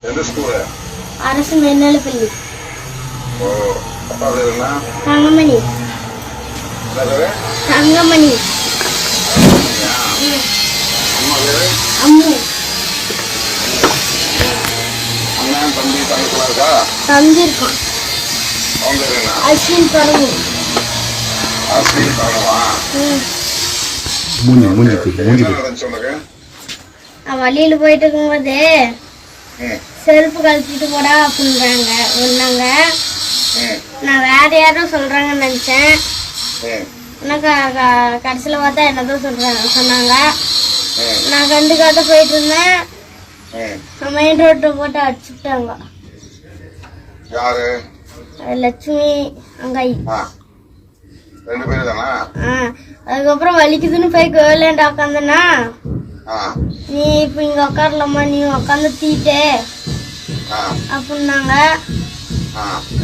எந்த ஸ்கூலு? அரசு மேல்நிலைப்பள்ளி. ஓ, அப்பா பேர் என்ன? தங்கமணி. என்ன பேரு? தங்கமணி. அம்மா பேரு? அம்மு. அண்ணன் தம்பி தங்கச்சிலாம் இருக்கா? தம்பி இருக்கான். அவன் பேர் என்ன? அஸ்வின் பரமு. அஸ்வின் பரமுவா? மூஞ்சி என்ன நடந்துச்சு உனக்கு? நான் வழியில போயிட்டு இருக்கும்போது செருப்பு கழட்டிட்டு போடா அப்படின்றாங்க ஒன்னாங்க. நான் வேற யாரும் சொல்றாங்கன்னு நினைச்சேன். எனக்கு கடைசியில் பார்த்தா என்னதான் சொன்னாங்க. நான் கண்டுக்காட்ட போயிட்டு இருந்தேன். மெயின் ரோட்டை போட்டு அடிச்சுட்டாங்க. யாரு? லட்சுமி அங்காய். ரெண்டு பேரும் தானா? அதுக்கப்புறம் வலிக்குதுன்னு போய் கோயிலாண்ட உக்காந்தனா, நீ இப்ப இங்க உக்காரலாமா, நீ உக்காந்து தீட்டே அப்படின்னாங்க.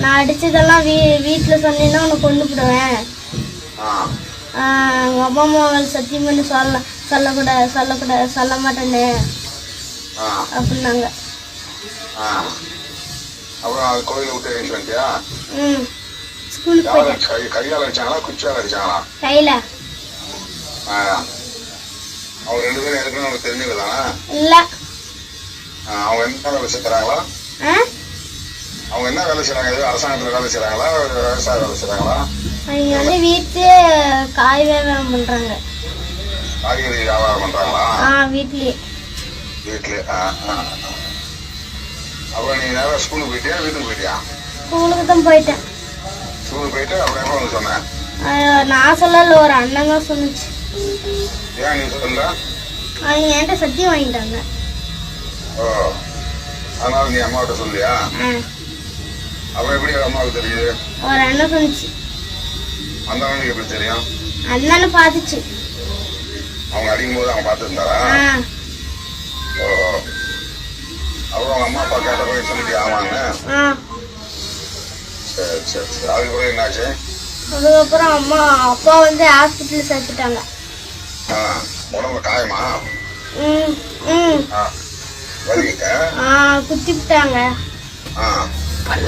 நான் அடிச்சதெல்லாம் வீட்டுல சொன்னீங்கன்னா உனக்கு கொண்டு போடுவேன், எங்க அப்பா அம்மா சத்தியம் பண்ணி சொல்ல மாட்டேன்னு அப்படின்னாங்க. அப்புறம் கோயில விட்டு வந்துட்டியா? ஸ்கூலுக்கு போயிட்டேன். கையால அடிச்சாங்களா குச்சியால அடிச்சாங்களா? கையில. அவங்க ரெண்டு பேரும் எதுக்குன்னு உனக்கு தெரிஞ்சுக்கதானா? இல்ல. அவங்க என்ன வேலை செய்யறாங்களா? அவங்க என்ன வேலை செய்யறாங்க? எது அரசாங்கத்துல வேலை செய்யறாங்களா, விவசாய வேலை செய்யறாங்களா? அவங்க வந்து வீட்டு காய் வியாபாரம் பண்றாங்க. காய்கறி வியாபாரம் பண்றாங்களா? வீட்லயே. அப்புறம் நீ நேரம் ஸ்கூலுக்கு போயிட்டியா வீட்டுக்கு போயிட்டியா? ஸ்கூலுக்கு தான் போயிட்டேன். ஸ்கூலுக்கு போயிட்டு அப்புறம் எப்ப வந்து சொன்னேன்? நான் சொல்லல, ஒரு அண்ணன் தான் சொன்னிச்சு. ஏன் நீ சொல்ல? அவங்க என்கிட்ட சத்தியம் வாங்கிட்டாங்க. ஓ, அதனால நீ அம்மாவிட்ட சொல்லியா? அப்புறம் எப்படி அம்மாவுக்கு தெரியுது? ஒரு அண்ணன் சொன்னிச்சு. அந்த அண்ணனுக்கு எப்படி தெரியும்? அண்ணன் பாத்துச்சு. அவங்க அடிக்கும் போது அவங்க பார்த்துருந்தாரா? ஓ, அப்புறம் அவங்க அம்மா அப்பா கேட்ட போய் சொல்லிட்டு ஆமாங்க. சரி சரி சரி. அதுக்கப்புறம் என்னாச்சு? அதுக்கப்புறம் அப்பா வந்து ஹாஸ்பிட்டல் சேர்த்துட்டாங்க. உடம்பு காயமா? குத்திட்டாங்க,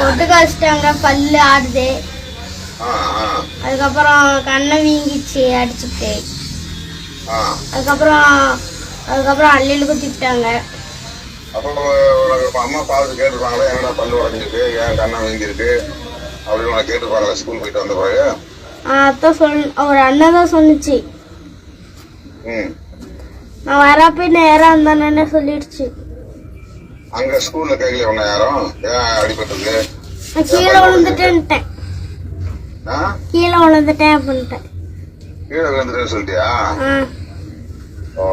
ஒட்டு காய்ச்சிட்டாங்க, பல்லு ஆடுது. அதுக்கப்புறம் கண்ணை வீங்கிச்சு அடிச்சுட்டு. அதுக்கப்புறம் அள்ளியில குத்திட்டாங்க. அப்புறம் அம்மா பார்த்து கேட்டுருப்பாங்களே, என்னடா பல்லு உடஞ்சிருக்கு, ஏன் கண்ணை வீங்கிருக்கு அப்படின்னு உனக்கு கேட்டுருப்பாங்களா ஸ்கூல் போயிட்டு வந்த பிறகு? அதான் ஒரு அண்ணன் தான் சொன்னிச்சு. நான் வரப்ப நேரம் இருந்தானே சொல்லிடுச்சு. அங்க ஸ்கூல்ல கையில ஒண்ணு யாரும் ஏன் அடிபட்டது? கீழே விழுந்துட்டேன்ட்டேன். கீழே விழுந்துட்டேன் அப்படின்ட்டேன். கீழே விழுந்துட்டேன்னு சொல்லிட்டியா? ஓ,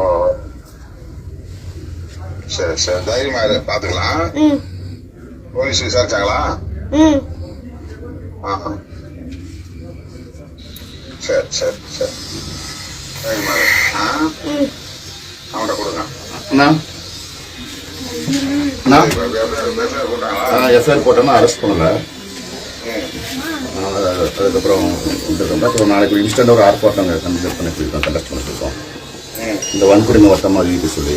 சரி சரி. தைரியமா இரு, பாத்துக்கலாம். போலீஸ் விசாரிச்சாங்களா? சரி சரி சரி. தைரியமா இரு. அவன்கிட்ட கொடுங்க. எஃப்ஐஆர் போட்டோன்னா அரெஸ்ட் பண்ணல. அதுக்கப்புறம் அப்புறம் நாளைக்கு இன்ஸ்டன்ட் ஒரு ஆர்ப்பாட்டம் கண்டக்ட் பண்ணிருக்கோம். இந்த வன்கொடுமை வட்டமாக அறிவிக்க சொல்லி